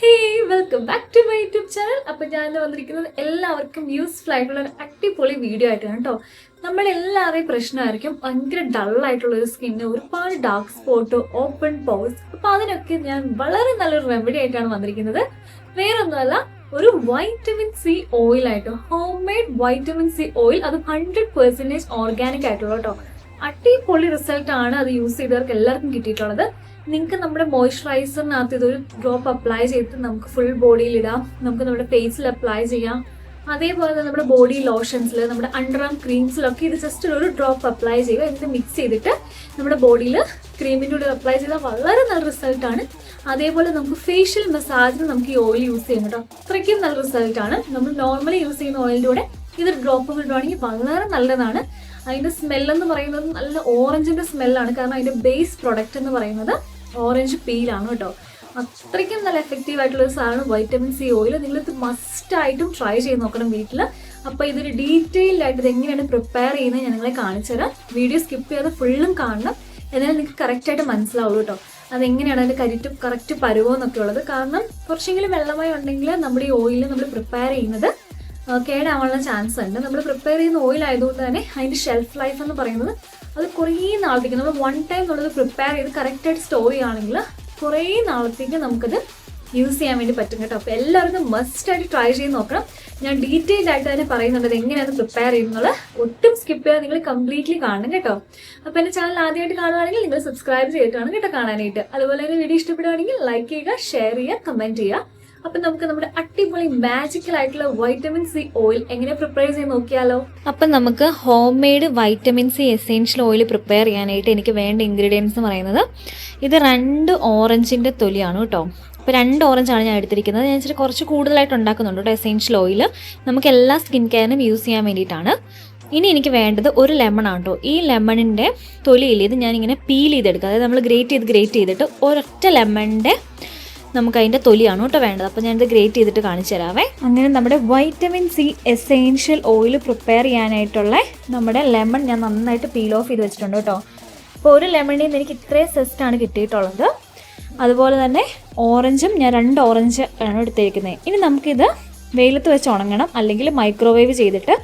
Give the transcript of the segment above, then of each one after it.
Welcome back to my YouTube channel. അപ്പം ഞാൻ വന്നിരിക്കുന്നത് എല്ലാവർക്കും യൂസ്ഫുൾ ആയിട്ടുള്ള ഒരു അടിപൊളി വീഡിയോ ആയിട്ടാണ് കേട്ടോ. നമ്മളെല്ലാവരുടെയും പ്രശ്നമായിരിക്കും ഭയങ്കര ഡള്ളായിട്ടുള്ള ഒരു സ്കിന്ന്, ഒരുപാട് ഡാർക്ക് സ്പോട്ട്, ഓപ്പൺ പോസ്. അപ്പം അതിനൊക്കെ ഞാൻ വളരെ നല്ലൊരു റെമഡി ആയിട്ടാണ് വന്നിരിക്കുന്നത്. വേറൊന്നുമല്ല, ഒരു വൈറ്റമിൻ സി ഓയിൽ ആയിട്ടോ, home made vitamin C oil. അത് 100% ഓർഗാനിക് ആയിട്ടുള്ള കേട്ടോ. അടിപൊളി റിസൾട്ട് ആണ് അത് യൂസ് ചെയ്തവർക്ക് എല്ലാവർക്കും കിട്ടിയിട്ടുള്ളത്. നിങ്ങൾക്ക് നമ്മുടെ മോയ്സ്ചറൈസറിനകത്ത് ഇതൊരു ഡ്രോപ്പ് അപ്ലൈ ചെയ്തിട്ട് നമുക്ക് ഫുൾ ബോഡിയിൽ ഇടാം, നമുക്ക് നമ്മുടെ ഫേസിൽ അപ്ലൈ ചെയ്യാം. അതേപോലെ തന്നെ നമ്മുടെ ബോഡി ലോഷൻസിൽ, നമ്മുടെ അണ്ടർ ആം ക്രീംസിലൊക്കെ ഇത് ജസ്റ്റ് ഒരു ഡ്രോപ്പ് അപ്ലൈ ചെയ്യുക. എന്നിട്ട് മിക്സ് ചെയ്തിട്ട് നമ്മുടെ ബോഡിയിൽ ക്രീമിൻ്റെ ഉള്ളിൽ അപ്ലൈ ചെയ്താൽ വളരെ നല്ല റിസൾട്ടാണ്. അതേപോലെ നമുക്ക് ഫേഷ്യൽ മസാജിന് നമുക്ക് ഈ ഓയിൽ യൂസ് ചെയ്യാം കേട്ടോ. അത്രയ്ക്കും നല്ല റിസൾട്ടാണ്. നമ്മൾ നോർമലി യൂസ് ചെയ്യുന്ന ഓയിലിൻ്റെ കൂടെ ഇത് ഡ്രോപ്പ് ഇടുവാണെങ്കിൽ വളരെ നല്ലതാണ്. അതിൻ്റെ സ്മെല്ലെന്ന് പറയുന്നത് നല്ല ഓറഞ്ചിൻ്റെ സ്മെല്ലാണ്, കാരണം അതിൻ്റെ ബേസ് പ്രൊഡക്റ്റ് എന്ന് പറയുന്നത് ഓറഞ്ച് പീലാണ് കേട്ടോ. അത്രയ്ക്കും നല്ല എഫക്റ്റീവ് ആയിട്ടുള്ള ഒരു സാധനം വൈറ്റമിൻ സി ഓയിൽ. നിങ്ങളിത് മസ്റ്റായിട്ടും ട്രൈ ചെയ്ത് നോക്കണം വീട്ടിൽ. അപ്പോൾ ഇതൊരു ഡീറ്റെയിൽഡ് ആയിട്ട് ഇത് എങ്ങനെയാണ് പ്രിപ്പയർ ചെയ്യുന്നത് ഞാൻ നിങ്ങളെ കാണിച്ചു തരാം. വീഡിയോ സ്കിപ്പ് ചെയ്യാതെ ഫുള്ളും കാണണം, എന്നാലും നിങ്ങൾക്ക് കറക്റ്റായിട്ട് മനസ്സിലാവുള്ളൂ കേട്ടോ. അതെങ്ങനെയാണ് അതിൻ്റെ കറക്റ്റ് പരുവമെന്നൊക്കെ ഉള്ളത്. കാരണം കുറച്ചെങ്കിലും വെള്ളമായി ഉണ്ടെങ്കിൽ നമ്മുടെ ഈ ഓയിൽ നമ്മൾ പ്രിപ്പയർ ചെയ്യുന്നത് കേടാവാനുള്ള ചാൻസ് ഉണ്ട്. നമ്മൾ പ്രിപ്പയർ ചെയ്യുന്ന ഓയിൽ ആയതുകൊണ്ട് തന്നെ അതിൻ്റെ ഷെൽഫ് ലൈഫ് എന്ന് പറയുന്നത് അത് കുറേ നാളത്തേക്ക്, നമ്മൾ വൺ ടൈം നമ്മളത് പ്രിപ്പയർ ചെയ്ത് കറക്റ്റായിട്ട് സ്റ്റോർ ചെയ്യുകയാണെങ്കിൽ കുറേ നാളത്തേക്ക് നമുക്കത് യൂസ് ചെയ്യാൻ വേണ്ടി പറ്റും കേട്ടോ. അപ്പോൾ എല്ലാവർക്കും മസ്റ്റായിട്ട് ട്രൈ ചെയ്ത് നോക്കണം. ഞാൻ ഡീറ്റെയിൽഡ് ആയിട്ട് തന്നെ പറയുന്നുണ്ട് എങ്ങനെയാണ് പ്രിപ്പയർ ചെയ്യുന്നത്. ഒട്ടും സ്കിപ്പ് ചെയ്യാതെ നിങ്ങൾ കംപ്ലീറ്റ്ലി കാണണം കേട്ടോ. അപ്പോൾ എൻ്റെ ചാനൽ ആദ്യമായിട്ട് കാണുകയാണെങ്കിൽ നിങ്ങൾ സബ്സ്ക്രൈബ് ചെയ്തിട്ടാണ് കേട്ടോ കാണാനായിട്ട്. അതുപോലെ തന്നെ വീഡിയോ ഇഷ്ടപ്പെടുകയാണെങ്കിൽ ലൈക്ക് ചെയ്യുക, ഷെയർ ചെയ്യുക, കമൻറ്റ് ചെയ്യുക. അപ്പം നമുക്ക് നമ്മുടെ അടിപൊളി മാജിക്കൽ ആയിട്ടുള്ള വൈറ്റമിൻ സി ഓയിൽ എങ്ങനെ പ്രിപ്പയർ ചെയ്ത് നോക്കിയാലോ. അപ്പം നമുക്ക് home made vitamin C essential oil prepare ചെയ്യാനായിട്ട് എനിക്ക് വേണ്ട ഇൻഗ്രീഡിയൻസ് എന്ന് പറയുന്നത് ഇത് 2 ഓറഞ്ചിൻ്റെ തൊലിയാണ് കേട്ടോ. അപ്പോൾ 2 ഓറഞ്ചാണ് ഞാൻ എടുത്തിരിക്കുന്നത്. ഞാൻ ഇച്ചിരി കുറച്ച് കൂടുതലായിട്ട് ഉണ്ടാക്കുന്നുണ്ട് കേട്ടോ എസെൻഷ്യൽ ഓയിൽ. നമുക്ക് എല്ലാ സ്കിൻ കെയറിനും യൂസ് ചെയ്യാൻ വേണ്ടിയിട്ടാണ്. ഇനി എനിക്ക് വേണ്ടത് ഒരു ലെമൺ ആണ് കേട്ടോ. ഈ ലെമണിൻ്റെ തൊലിയിൽ ഇത് ഞാനിങ്ങനെ പീൽ ചെയ്തെടുക്കുക, അതായത് നമ്മൾ ഗ്രേറ്റ് ചെയ്തിട്ട് ഒരൊറ്റ ലെമണിൻ്റെ നമുക്ക് അതിൻ്റെ തൊലിയാണ് കേട്ടോ വേണ്ടത്. അപ്പോൾ ഞാനിത് ഗ്രേറ്റ് ചെയ്തിട്ട് കാണിച്ചു തരാവേ. അങ്ങനെ നമ്മുടെ vitamin C essential oil prepare ചെയ്യാനായിട്ടുള്ള നമ്മുടെ ലെമൺ ഞാൻ നന്നായിട്ട് പീൽ ഓഫ് ചെയ്ത് വെച്ചിട്ടുണ്ട് കേട്ടോ. അപ്പോൾ ഒരു ലെമണിൽ നിന്ന് എനിക്ക് ഇത്രയും സെസ്റ്റാണ് കിട്ടിയിട്ടുള്ളത്. അതുപോലെ തന്നെ ഓറഞ്ചും ഞാൻ 2 ഓറഞ്ച് ആണ് എടുത്തിരിക്കുന്നത്. ഇനി നമുക്കിത് വെയിലത്ത് വെച്ച് ഉണങ്ങണം, അല്ലെങ്കിൽ മൈക്രോവേവ് ചെയ്തിട്ട്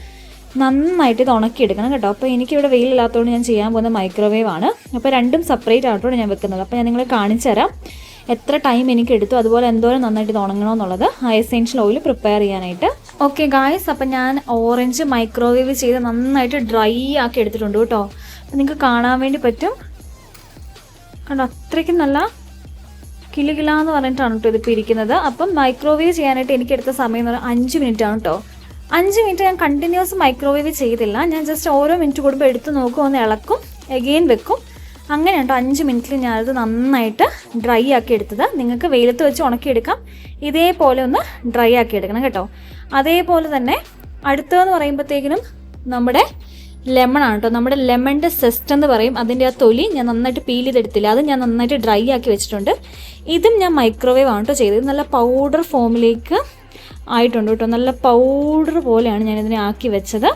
നന്നായിട്ട് ഇത് ഉണക്കിയെടുക്കണം കേട്ടോ. അപ്പോൾ എനിക്കിവിടെ വെയിലില്ലാത്തതുകൊണ്ട് ഞാൻ ചെയ്യാൻ പോകുന്ന മൈക്രോവേവ് ആണ്. അപ്പോൾ രണ്ടും സെപ്പറേറ്റ് ആയിട്ടാണ് ഞാൻ വെക്കുന്നത്. അപ്പോൾ ഞാൻ നിങ്ങളെ കാണിച്ചു തരാം എത്ര ടൈം എനിക്ക് എടുത്തു, അതുപോലെ എന്തോരം നന്നായിട്ട് ഇത് ഉണങ്ങണമെന്നുള്ളത് ആ എസെൻഷ്യൽ ഓയിൽ പ്രിപ്പയർ ചെയ്യാനായിട്ട്. ഓക്കെ ഗായ്സ്, അപ്പം ഞാൻ ഓറഞ്ച് മൈക്രോവേവ് ചെയ്ത് നന്നായിട്ട് ഡ്രൈ ആക്കി എടുത്തിട്ടുണ്ട് കേട്ടോ. അപ്പം നിങ്ങൾക്ക് കാണാൻ വേണ്ടി പറ്റും കണ്ടോ, അത്രയ്ക്കും നല്ല കിലുകിലാന്ന് പറഞ്ഞിട്ടാണ് കേട്ടോ ഇതിപ്പോൾ ഇരിക്കുന്നത്. അപ്പം മൈക്രോവേവ് ചെയ്യാനായിട്ട് എനിക്ക് എടുത്ത സമയം എന്ന് പറഞ്ഞാൽ 5 മിനിറ്റ് ആണ് കേട്ടോ. 5 മിനിറ്റ് ഞാൻ കണ്ടിന്യൂസ് മൈക്രോവേവ് ചെയ്തില്ല. ഞാൻ ജസ്റ്റ് ഓരോ മിനിറ്റ് കൂടുമ്പോൾ എടുത്ത് നോക്കും, ഒന്ന് ഇളക്കും, എഗെയിൻ വെക്കും. അങ്ങനെ കേട്ടോ 5 മിനിറ്റിൽ ഞാനത് നന്നായിട്ട് ഡ്രൈ ആക്കി എടുത്തത്. നിങ്ങൾക്ക് വെയിലത്ത് വെച്ച് ഉണക്കിയെടുക്കാം, ഇതേപോലെ ഒന്ന് ഡ്രൈ ആക്കി എടുക്കണം കേട്ടോ. അതേപോലെ തന്നെ അടുത്തതെന്ന് പറയുമ്പോഴത്തേക്കിനും നമ്മുടെ ലെമൺ ആണ് കേട്ടോ. നമ്മുടെ ലെമണിൻ്റെ സെസ്റ്റ് എന്ന് പറയും, അതിൻ്റെ ആ തൊലി ഞാൻ നന്നായിട്ട് പീൽ ചെയ്തെടുത്തില്ല, അത് ഞാൻ നന്നായിട്ട് ഡ്രൈ ആക്കി വെച്ചിട്ടുണ്ട്. ഇതും ഞാൻ മൈക്രോവേവ് ആണ് കേട്ടോ ചെയ്തത്. നല്ല പൗഡർ ഫോമിലേക്ക് ആയിട്ടുണ്ട് കേട്ടോ. നല്ല പൗഡർ പോലെയാണ് ഞാനിതിനെ ആക്കി വെച്ചത്.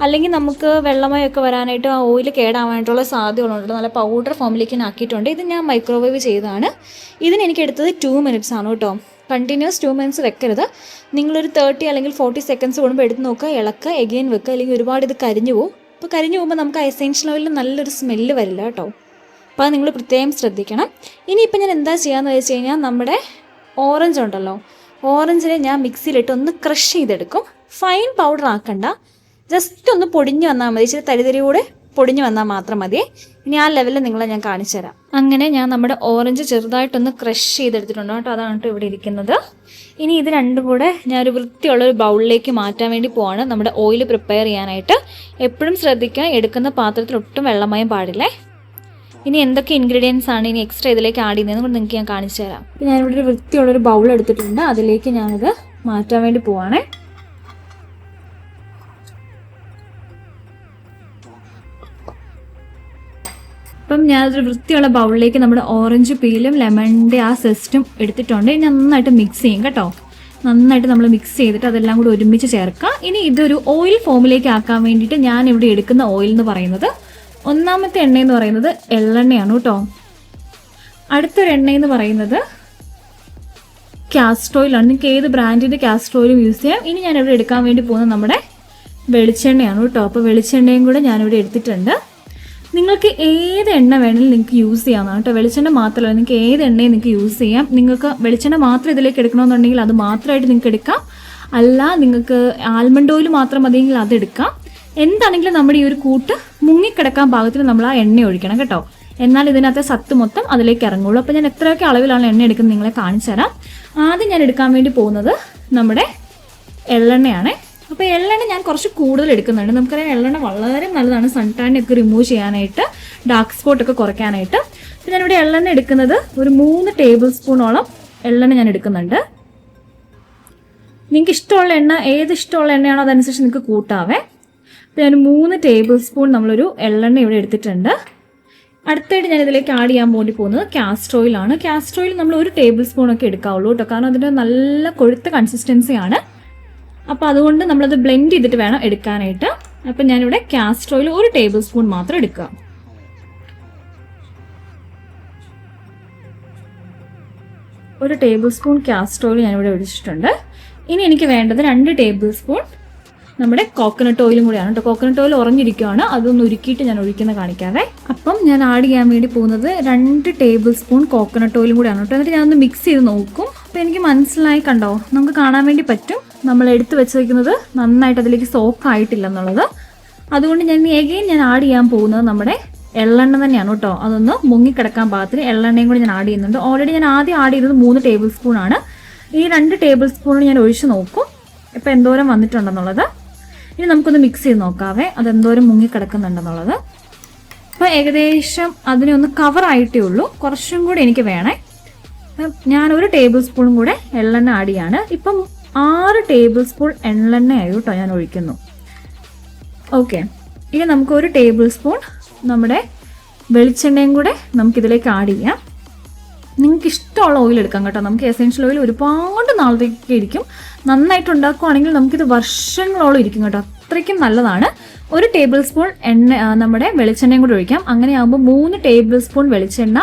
അല്ലെങ്കിൽ നമുക്ക് വെള്ളമയൊക്കെ വരാനായിട്ട് ആ ഓയിൽ കേടാവാനായിട്ടുള്ള സാധ്യതകളുണ്ട്. നല്ല പൗഡർ ഫോമിലേക്ക് ആക്കിയിട്ടുണ്ട്. ഇത് ഞാൻ മൈക്രോവേവ് ചെയ്തതാണ്. ഇതിന് എനിക്ക് എടുത്തത് 2 മിനിറ്റ്സ് ആണ് കേട്ടോ. കണ്ടിന്യൂസ് 2 മിനിറ്റ്സ് വെക്കരുത്. നിങ്ങളൊരു 30 അല്ലെങ്കിൽ 40 സെക്കൻഡ്സ് കൂടുമ്പോൾ എടുത്ത് നോക്കുക, ഇളക്കുക, എഗെയിൻ വെക്കുക. അല്ലെങ്കിൽ ഒരുപാട് ഇത് കരിഞ്ഞു പോകും. അപ്പോൾ കരിഞ്ഞു പോകുമ്പോൾ നമുക്ക് ആ എസെൻഷ്യൽ ഓയിലിൽ നല്ലൊരു സ്മെല്ല് വരില്ല കേട്ടോ. അപ്പോൾ അത് നിങ്ങൾ പ്രത്യേകം ശ്രദ്ധിക്കണം. ഇനിയിപ്പോൾ ഞാൻ എന്താ ചെയ്യാമെന്ന് വെച്ച് കഴിഞ്ഞാൽ നമ്മുടെ ഓറഞ്ച് ഉണ്ടല്ലോ, ഓറഞ്ചിനെ ഞാൻ മിക്സിയിലിട്ട് ഒന്ന് ക്രഷ് ചെയ്തെടുക്കും. ഫൈൻ പൗഡർ ആക്കണ്ട, ജസ്റ്റ് ഒന്ന് പൊടിഞ്ഞ് വന്നാൽ മതി, ഇച്ചിരി തരിതരികൂടെ പൊടിഞ്ഞ് വന്നാൽ മാത്രം മതി. ഇനി ആ ലെവലിൽ നിങ്ങളെ ഞാൻ കാണിച്ചു തരാം. അങ്ങനെ ഞാൻ നമ്മുടെ ഓറഞ്ച് ചെറുതായിട്ടൊന്ന് ക്രഷ് ചെയ്തെടുത്തിട്ടുണ്ട് കേട്ടോ. അതാണ് കേട്ടോ ഇവിടെ ഇരിക്കുന്നത്. ഇനി ഇത് രണ്ടും കൂടെ ഞാനൊരു വൃത്തിയുള്ളൊരു ബൗളിലേക്ക് മാറ്റാൻ വേണ്ടി പോവാണ് നമ്മുടെ ഓയിൽ പ്രിപ്പയർ ചെയ്യാനായിട്ട്. എപ്പോഴും ശ്രദ്ധിക്കുക, എടുക്കുന്ന പാത്രത്തിൽ ഒട്ടും വെള്ളമയം പാടില്ലേ. ഇനി എന്തൊക്കെ ഇൻഗ്രീഡിയൻസ് ആണ് ഇനി എക്സ്ട്രാ ഇതിലേക്ക് ആഡ് ചെയ്യുന്നതെന്ന് കൊണ്ട് നിങ്ങൾക്ക് ഞാൻ കാണിച്ചു തരാം. ഞാനിവിടെ ഒരു വൃത്തിയുള്ളൊരു ബൗൾ എടുത്തിട്ടുണ്ട്, അതിലേക്ക് ഞാനിത് മാറ്റാൻ വേണ്ടി പോവാണേ. അപ്പം ഞാനതൊരു വൃത്തിയുള്ള ബൗളിലേക്ക് നമ്മുടെ ഓറഞ്ച് പീലും ലെമണിൻ്റെ ആ സെസ്റ്റും എടുത്തിട്ടുണ്ട്. ഇനി നന്നായിട്ട് മിക്സ് ചെയ്യും കേട്ടോ. നന്നായിട്ട് നമ്മൾ മിക്സ് ചെയ്തിട്ട് അതെല്ലാം കൂടി ഒരുമിച്ച് ചേർക്കുക. ഇനി ഇതൊരു ഓയിൽ ഫോമിലേക്ക് ആക്കാൻ വേണ്ടിയിട്ട് ഞാൻ ഇവിടെ എടുക്കുന്ന ഓയിൽ എന്ന് പറയുന്നത്, ഒന്നാമത്തെ എണ്ണയെന്ന് പറയുന്നത് എള്ളെണ്ണയാണ് കേട്ടോ. അടുത്തൊരു എണ്ണയെന്ന് പറയുന്നത് കാസ്റ്റർ ഓയിലാണ്. നിങ്ങൾക്ക് ഏത് ബ്രാൻഡിൻ്റെ കാസ്റ്റർ ഓയിലും യൂസ് ചെയ്യാം. ഇനി ഞാനിവിടെ എടുക്കാൻ വേണ്ടി പോകുന്നത് നമ്മുടെ വെളിച്ചെണ്ണയാണ് കേട്ടോ. അപ്പോൾ വെളിച്ചെണ്ണയും കൂടെ ഞാനിവിടെ എടുത്തിട്ടുണ്ട്. നിങ്ങൾക്ക് ഏത് എണ്ണ വേണമെങ്കിലും നിങ്ങൾക്ക് യൂസ് ചെയ്യാവുന്നതാണ് കേട്ടോ. വെളിച്ചെണ്ണ മാത്രമല്ല, നിങ്ങൾക്ക് ഏത് എണ്ണയും നിങ്ങൾക്ക് യൂസ് ചെയ്യാം. നിങ്ങൾക്ക് വെളിച്ചെണ്ണ മാത്രം ഇതിലേക്ക് എടുക്കണമെന്നുണ്ടെങ്കിൽ അത് മാത്രമായിട്ട് നിങ്ങൾക്ക് എടുക്കാം. അല്ല, നിങ്ങൾക്ക് ആൽമണ്ട് ഓയിൽ മാത്രം മതിയെങ്കിൽ അത് എടുക്കാം. എന്താണെങ്കിലും നമ്മുടെ ഈ ഒരു കൂട്ട് മുങ്ങിക്കിടക്കാൻ പാകത്തിൽ നമ്മൾ ആ എണ്ണ ഒഴിക്കണം കേട്ടോ. എന്നാൽ ഇതിനകത്തെ സത്ത് മൊത്തം അതിലേക്ക് ഇറങ്ങുള്ളൂ. അപ്പോൾ ഞാൻ എത്രയൊക്കെ അളവിലാണ് എണ്ണ എടുക്കുന്നത് നിങ്ങളെ കാണിച്ചു തരാം. ആദ്യം ഞാൻ എടുക്കാൻ വേണ്ടി പോകുന്നത് നമ്മുടെ എള്ളെണ്ണയാണ്. അപ്പോൾ എള്ളെണ്ണ ഞാൻ കുറച്ച് കൂടുതൽ എടുക്കുന്നുണ്ട്. നമുക്കറിയാം എള്ളെണ്ണ വളരെ നല്ലതാണ് സൺ ടാനൊക്കെ റിമൂവ് ചെയ്യാനായിട്ട്, ഡാർക്ക് സ്പോട്ടൊക്കെ കുറയ്ക്കാനായിട്ട്. അപ്പോൾ ഞാനിവിടെ എള്ളെണ്ണ എടുക്കുന്നത് ഒരു 3 ടേബിൾ സ്പൂണോളം എള്ളെണ്ണ ഞാൻ എടുക്കുന്നുണ്ട്. നിങ്ങൾക്ക് ഇഷ്ടമുള്ള എണ്ണ, ഏത് ഇഷ്ടമുള്ള എണ്ണയാണോ അതനുസരിച്ച് നിങ്ങൾക്ക് കൂട്ടാവേ. അപ്പോൾ ഞാൻ 3 ടേബിൾ സ്പൂൺ നമ്മളൊരു എള്ളെണ്ണ ഇവിടെ എടുത്തിട്ടുണ്ട്. അടുത്തായിട്ട് ഞാൻ ഇതിലേക്ക് ആഡ് ചെയ്യാൻ വേണ്ടി പോകുന്നത് കാസ്റ്റർ ഓയിലാണ്. കാസ്റ്റർ ഓയിൽ നമ്മൾ 1 ടേബിൾ സ്പൂണൊക്കെ എടുക്കാവുള്ളൂ കേട്ടോ. കാരണം അതിൻ്റെ നല്ല കൊഴുത്ത കൺസിസ്റ്റൻസിയാണ്. അപ്പോൾ അതുകൊണ്ട് നമ്മളത് ബ്ലെൻഡ് ചെയ്തിട്ട് വേണം എടുക്കാനായിട്ട്. അപ്പം ഞാനിവിടെ കാസ്റ്റർ ഓയിൽ 1 ടേബിൾ സ്പൂൺ മാത്രം എടുക്കുക. 1 ടേബിൾ സ്പൂൺ കാസ്റ്റർ ഓയിൽ ഞാനിവിടെ ഒഴിച്ചിട്ടുണ്ട്. ഇനി എനിക്ക് വേണ്ടത് 2 ടേബിൾ സ്പൂൺ നമ്മുടെ കോക്കനട്ട് ഓയിലും കൂടിയാണ് കേട്ടോ. കോക്കനട്ട് ഓയിൽ ഉറഞ്ഞിരിക്കുകയാണ്, അതൊന്ന് ഉരുക്കിയിട്ട് ഞാൻ ഒഴിക്കുന്ന കാണിക്കാവേ. അപ്പം ഞാൻ ആഡ് ചെയ്യാൻ വേണ്ടി പോകുന്നത് 2 ടേബിൾ സ്പൂൺ കോക്കനട്ട് ഓയിലും കൂടിയാണ് കേട്ടോ. എന്നിട്ട് ഞാനൊന്ന് മിക്സ് ചെയ്ത് നോക്കും. അപ്പോൾ എനിക്ക് മനസ്സിലായി, കണ്ടോ, നമുക്ക് കാണാൻ വേണ്ടി പറ്റും നമ്മൾ എടുത്ത് വെച്ചിരിക്കുന്നത് നന്നായിട്ട് അതിലേക്ക് സോക്ക് ആയിട്ടില്ല എന്നുള്ളത്. അതുകൊണ്ട് ഞാൻ ആഡ് ചെയ്യാൻ പോകുന്നത് നമ്മുടെ എള്ളെണ്ണ തന്നെയാണ് കേട്ടോ. അതൊന്ന് മുങ്ങിക്കിടക്കാൻ പാകത്തിന് എള്ളെണ്ണയും കൂടി ഞാൻ ആഡ് ചെയ്യുന്നുണ്ട്. ഓൾറെഡി ഞാൻ ആദ്യം ആഡ് ചെയ്തത് 3 ടേബിൾ സ്പൂൺ ആണ്. ഈ 2 ടേബിൾ സ്പൂൺ ഞാൻ ഒഴിച്ച് നോക്കും ഇപ്പം എന്തോരം വന്നിട്ടുണ്ടെന്നുള്ളത്. ഇനി നമുക്കൊന്ന് മിക്സ് ചെയ്ത് നോക്കാവേ അതെന്തോരം മുങ്ങിക്കിടക്കുന്നുണ്ടെന്നുള്ളത്. അപ്പോൾ ഏകദേശം അതിനെ ഒന്ന് കവറായിട്ടേ ഉള്ളൂ, കുറച്ചും കൂടി എനിക്ക് വേണേ. ഞാൻ 1 ടേബിൾ സ്പൂൺ കൂടെ എള്ളെണ്ണ ആഡ് ചെയ്യാണ്. ഇപ്പം 6 ടേബിൾ സ്പൂൺ എള്ളെണ്ണയായി കേട്ടോ ഞാൻ ഒഴിക്കുന്നു. ഓക്കെ, ഇനി നമുക്ക് 1 ടേബിൾ സ്പൂൺ നമ്മുടെ വെളിച്ചെണ്ണയും കൂടെ നമുക്കിതിലേക്ക് ആഡ് ചെയ്യാം. നിങ്ങൾക്ക് ഇഷ്ടമുള്ള ഓയിൽ എടുക്കാം കേട്ടോ. നമുക്ക് എസെൻഷ്യൽ ഓയിൽ ഒരുപാട് നാളത്തേക്ക് ഇരിക്കും. നന്നായിട്ട് ഉണ്ടാക്കുകയാണെങ്കിൽ നമുക്കിത് വർഷങ്ങളോളം ഇരിക്കും കേട്ടോ. അത്രയ്ക്കും നല്ലതാണ്. 1 ടേബിൾ സ്പൂൺ നമ്മുടെ വെളിച്ചെണ്ണയും കൂടി ഒഴിക്കാം. അങ്ങനെയാകുമ്പോൾ 3 ടേബിൾ സ്പൂൺ വെളിച്ചെണ്ണ,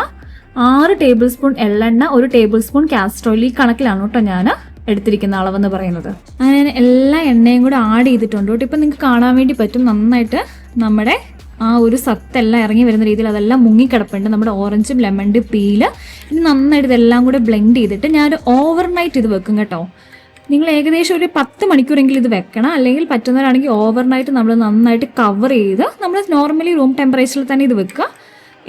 6 ടേബിൾ സ്പൂൺ എള്ളെണ്ണ, 1 ടേബിൾ സ്പൂൺ കാസ്റ്റർ ഓയിൽ. ഈ കണക്കിലാണ് കേട്ടോ ഞാൻ എടുത്തിരിക്കുന്ന അളവെന്ന് പറയുന്നത്. അങ്ങനെ ഞാൻ എല്ലാ എണ്ണയും കൂടെ ആഡ് ചെയ്തിട്ടുണ്ട് കേട്ടോ. ഇപ്പം നിങ്ങൾക്ക് കാണാൻ വേണ്ടി പറ്റും നന്നായിട്ട് നമ്മുടെ ആ ഒരു സത്തെല്ലാം ഇറങ്ങി വരുന്ന രീതിയിൽ അതെല്ലാം മുങ്ങിക്കിടപ്പുണ്ട്. നമ്മുടെ ഓറഞ്ചും ലെമണിൻ്റെ പീല്. ഇനി നന്നായിട്ട് ഇതെല്ലാം കൂടെ ബ്ലെൻഡ് ചെയ്തിട്ട് ഞാനൊരു ഓവർനൈറ്റ് ഇത് വെക്കും കേട്ടോ. നിങ്ങൾ ഏകദേശം ഒരു 10 മണിക്കൂറെങ്കിലും ഇത് വെക്കണം. അല്ലെങ്കിൽ പറ്റുന്നവരാണെങ്കിൽ ഓവർനൈറ്റ് നമ്മൾ നന്നായിട്ട് കവർ ചെയ്ത് നമ്മൾ നോർമലി റൂം ടെമ്പറേച്ചറിൽ തന്നെ ഇത് വെക്കുക.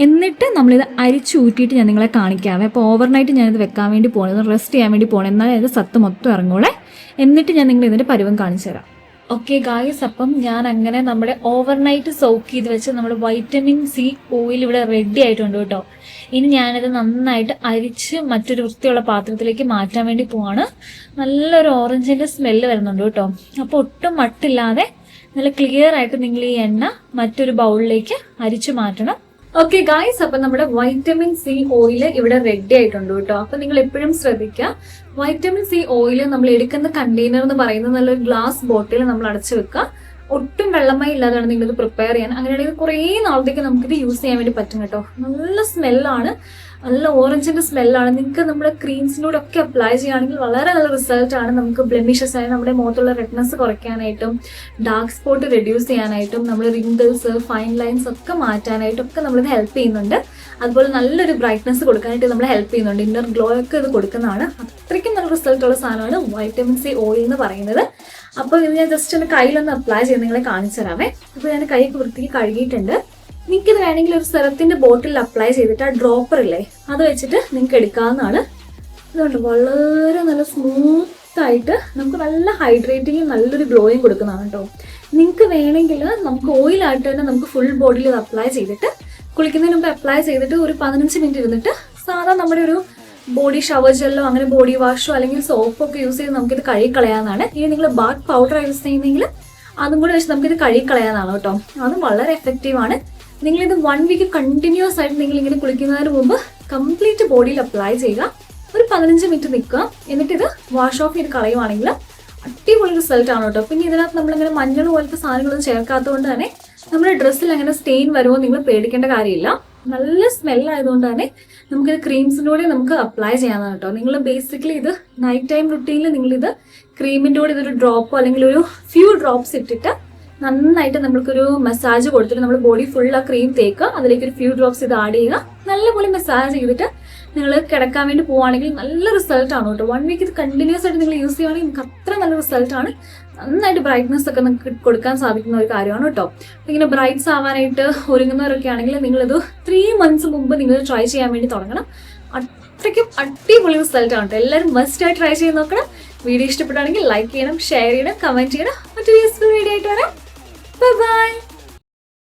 എന്നിട്ട് നമ്മളിത് അരിച്ചൂറ്റിയിട്ട് ഞാൻ നിങ്ങളെ കാണിക്കാവേ. അപ്പോൾ ഓവർനൈറ്റ് ഞാനിത് വെക്കാൻ വേണ്ടി പോകണത്, റെസ്റ്റ് ചെയ്യാൻ വേണ്ടി പോകണം. എന്നാലും ഇത് സത്ത് മൊത്തം ഇറങ്ങൂടെ. എന്നിട്ട് ഞാൻ നിങ്ങൾ ഇതിൻ്റെ പരുവം കാണിച്ചു തരാം. ഓക്കെ ഗായ്സ്, അപ്പം ഞാൻ അങ്ങനെ നമ്മുടെ ഓവർനൈറ്റ് സോക്ക് ചെയ്ത് വെച്ച് നമ്മുടെ വൈറ്റമിൻ സി ഓയിൽ ഇവിടെ റെഡി ആയിട്ടുണ്ട് കേട്ടോ. ഇനി ഞാനിത് നന്നായിട്ട് അരിച്ച് മറ്റൊരു വൃത്തിയുള്ള പാത്രത്തിലേക്ക് മാറ്റാൻ വേണ്ടി പോവാണ്. നല്ലൊരു ഓറഞ്ചിൻ്റെ സ്മെല്ല് വരുന്നുണ്ട് കേട്ടോ. അപ്പോൾ ഒട്ടും മട്ടില്ലാതെ നല്ല ക്ലിയർ ആയിട്ട് നിങ്ങൾ ഈ എണ്ണ മറ്റൊരു ബൗളിലേക്ക് അരിച്ചു മാറ്റണം. ഓക്കെ ഗായ്സ്, അപ്പൊ നമ്മുടെ വൈറ്റമിൻ സി ഓയിൽ ഇവിടെ റെഡി ആയിട്ടുണ്ട് കേട്ടോ. അപ്പൊ നിങ്ങൾ എപ്പോഴും ശ്രദ്ധിക്കുക, വൈറ്റമിൻ സി ഓയിൽ നമ്മൾ എടുക്കുന്ന കണ്ടെയ്നർ എന്ന് പറയുന്നത് നല്ലൊരു ഗ്ലാസ് ബോട്ടിൽ നമ്മൾ അടച്ചു വെക്കുക. ഒട്ടും വെള്ളമായി ഇല്ലാതാണ് നിങ്ങളിത് പ്രിപ്പയർ ചെയ്യാൻ. അങ്ങനെയാണെങ്കിൽ കുറേ നാളത്തേക്ക് നമുക്കിത് യൂസ് ചെയ്യാൻ വേണ്ടി പറ്റും കേട്ടോ. നല്ല സ്മെല്ലാണ്, നല്ല ഓറഞ്ചിന്റെ സ്മെല്ലാണ്. നിങ്ങൾക്ക് നമ്മുടെ ക്രീംസിലൂടെ ഒക്കെ അപ്ലൈ ചെയ്യുകയാണെങ്കിൽ വളരെ നല്ല റിസൾട്ടാണ്. നമുക്ക് ബ്ലെമിഷസ് ആയി നമ്മുടെ മുഖത്തുള്ള റെഡ്നെസ് കുറയ്ക്കാനായിട്ടും ഡാർക്ക് സ്പോട്ട് റെഡ്യൂസ് ചെയ്യാനായിട്ടും നമ്മുടെ റിങ്കിൾസ്, ഫൈൻ ലൈൻസ് ഒക്കെ മാറ്റാനായിട്ടും ഒക്കെ നമ്മളിത് ഹെൽപ്പ് ചെയ്യുന്നുണ്ട്. അതുപോലെ നല്ലൊരു ബ്രൈറ്റ്നസ് കൊടുക്കാനായിട്ട് നമ്മളെ ഹെൽപ്പ് ചെയ്യുന്നുണ്ട്. ഇന്നർ ഗ്ലോ ഒക്കെ ഇത് കൊടുക്കുന്നതാണ്. അത്രയ്ക്കും നല്ല റിസൾട്ടുള്ള സാധനമാണ് വൈറ്റമിൻ സി ഓയിൽ എന്ന് പറയുന്നത്. അപ്പോൾ ഇത് ഞാൻ ജസ്റ്റ് ഒന്ന് കയ്യിലൊന്ന് അപ്ലൈ ചെയ്ത് നിങ്ങളെ കാണിച്ചു തരാമേ. അപ്പോൾ ഞാൻ കൈ വൃത്തിക്ക് കഴുകിയിട്ടുണ്ട്. നിങ്ങൾക്കിത് വേണമെങ്കിൽ ഒരു സെറത്തിന്റെ ബോട്ടിൽ അപ്ലൈ ചെയ്തിട്ട് ആ ഡ്രോപ്പർ ഇല്ലേ അത് വെച്ചിട്ട് നിങ്ങൾക്ക് എടുക്കാവുന്നതാണ്. ഇതുകൊണ്ട് വളരെ നല്ല സ്മൂത്ത് ആയിട്ട് നമുക്ക് നല്ല ഹൈഡ്രേറ്റിങ്ങും നല്ലൊരു ഗ്ലോയും കൊടുക്കുന്നതാണ് കേട്ടോ. നിങ്ങൾക്ക് വേണമെങ്കിൽ നമുക്ക് ഓയിലായിട്ട് തന്നെ നമുക്ക് ഫുൾ ബോഡിയിൽ ഇത് അപ്ലൈ ചെയ്തിട്ട് കുളിക്കുന്നതിന് മുമ്പ് അപ്ലൈ ചെയ്തിട്ട് ഒരു 15 മിനിറ്റ് ഇരുന്നിട്ട് സാധാ നമ്മുടെ ഒരു ബോഡി ഷവർ ജെല്ലോ അങ്ങനെ ബോഡി വാഷോ അല്ലെങ്കിൽ സോപ്പോ ഒക്കെ യൂസ് ചെയ്ത് നമുക്കിത് കഴുകിക്കളയാവുന്നതാണ്. ഇനി നിങ്ങൾ ബാത്ത് പൗഡർ യൂസ് ചെയ്യുന്നെങ്കിൽ അതും കൂടെ വെച്ച് നമുക്കിത് കഴുകിക്കളയാവുന്നതാണ് കേട്ടോ. അതും വളരെ എഫക്റ്റീവാണ്. നിങ്ങളിത് 1 വീക്ക് കണ്ടിന്യൂസ് ആയിട്ട് നിങ്ങൾ ഇങ്ങനെ കുളിക്കുന്നതിന് മുമ്പ് കംപ്ലീറ്റ് ബോഡിയിൽ അപ്ലൈ ചെയ്യുക. ഒരു 15 മിനിറ്റ് നിൽക്കുക. എന്നിട്ട് ഇത് വാഷ് ഓഫ് ചെയ്ത് കളയുവാണെങ്കിൽ അടിപൊളി റിസൾട്ട് ആണ് കേട്ടോ. പിന്നെ ഇതിനകത്ത് നമ്മളിങ്ങനെ മഞ്ഞൾ പോലത്തെ സാധനങ്ങളൊന്നും ചേർക്കാത്തതുകൊണ്ട് തന്നെ നമ്മുടെ ഡ്രസ്സിൽ അങ്ങനെ സ്റ്റെയിൻ വരുമോ നിങ്ങൾ പേടിക്കേണ്ട കാര്യമില്ല. നല്ല സ്മെല്ലായതുകൊണ്ട് തന്നെ നമുക്കിത് ക്രീംസിൻ്റെ നമുക്ക് അപ്ലൈ ചെയ്യാവുന്നതാണ് കേട്ടോ. നിങ്ങൾ ബേസിക്കലി ഇത് നൈറ്റ് ടൈം റുട്ടീനിൽ നിങ്ങളിത് ക്രീമിൻ്റെ കൂടെ ഇതൊരു ഡ്രോപ്പോ അല്ലെങ്കിൽ ഒരു ഫ്യൂ ഡ്രോപ്സ് ഇട്ടിട്ട് നന്നായിട്ട് നമ്മൾക്കൊരു മസാജ് കൊടുത്തിട്ട് നമ്മൾ ബോഡി ഫുൾ ആ ക്രീം തേക്കുക, അതിലേക്ക് ഒരു ഫ്യൂ ഡ്രോപ്സ് ഇത് ആഡ് ചെയ്യുക, നല്ലപോലെ മസാജ് ചെയ്തിട്ട് നിങ്ങൾ കിടക്കാൻ വേണ്ടി പോവുകയാണെങ്കിൽ നല്ല റിസൾട്ടാണ് കേട്ടോ. 1 വീക്ക് ഇത് കണ്ടിന്യൂസ് ആയിട്ട് നിങ്ങൾ യൂസ് ചെയ്യുകയാണെങ്കിൽ നിങ്ങൾക്ക് അത്ര നല്ല റിസൾട്ടാണ്. നന്നായിട്ട് ബ്രൈറ്റ്നസ് ഒക്കെ നിങ്ങൾക്ക് കൊടുക്കാൻ സാധിക്കുന്ന ഒരു കാര്യമാണ് കേട്ടോ. ഇങ്ങനെ ബ്രൈറ്റ്സ് ആവാനായിട്ട് ഒരുങ്ങുന്നവരൊക്കെ ആണെങ്കിൽ നിങ്ങളിത് 3 months മുമ്പ് നിങ്ങൾ ട്രൈ ചെയ്യാൻ വേണ്ടി തുടങ്ങണം. അത്രയ്ക്കും അടിപൊളി റിസൾട്ടാണ് കേട്ടോ. എല്ലാവരും മസ്റ്റ് ആയി ട്രൈ ചെയ്ത് നോക്കണം. വീഡിയോ ഇഷ്ടപ്പെടുകയാണെങ്കിൽ ലൈക്ക് ചെയ്യണം, ഷെയർ ചെയ്യണം, കമൻറ്റ് ചെയ്യണം. മറ്റൊരു യൂസ്ഫുൾ വീഡിയോ ആയിട്ട് വരാം. ബൈ.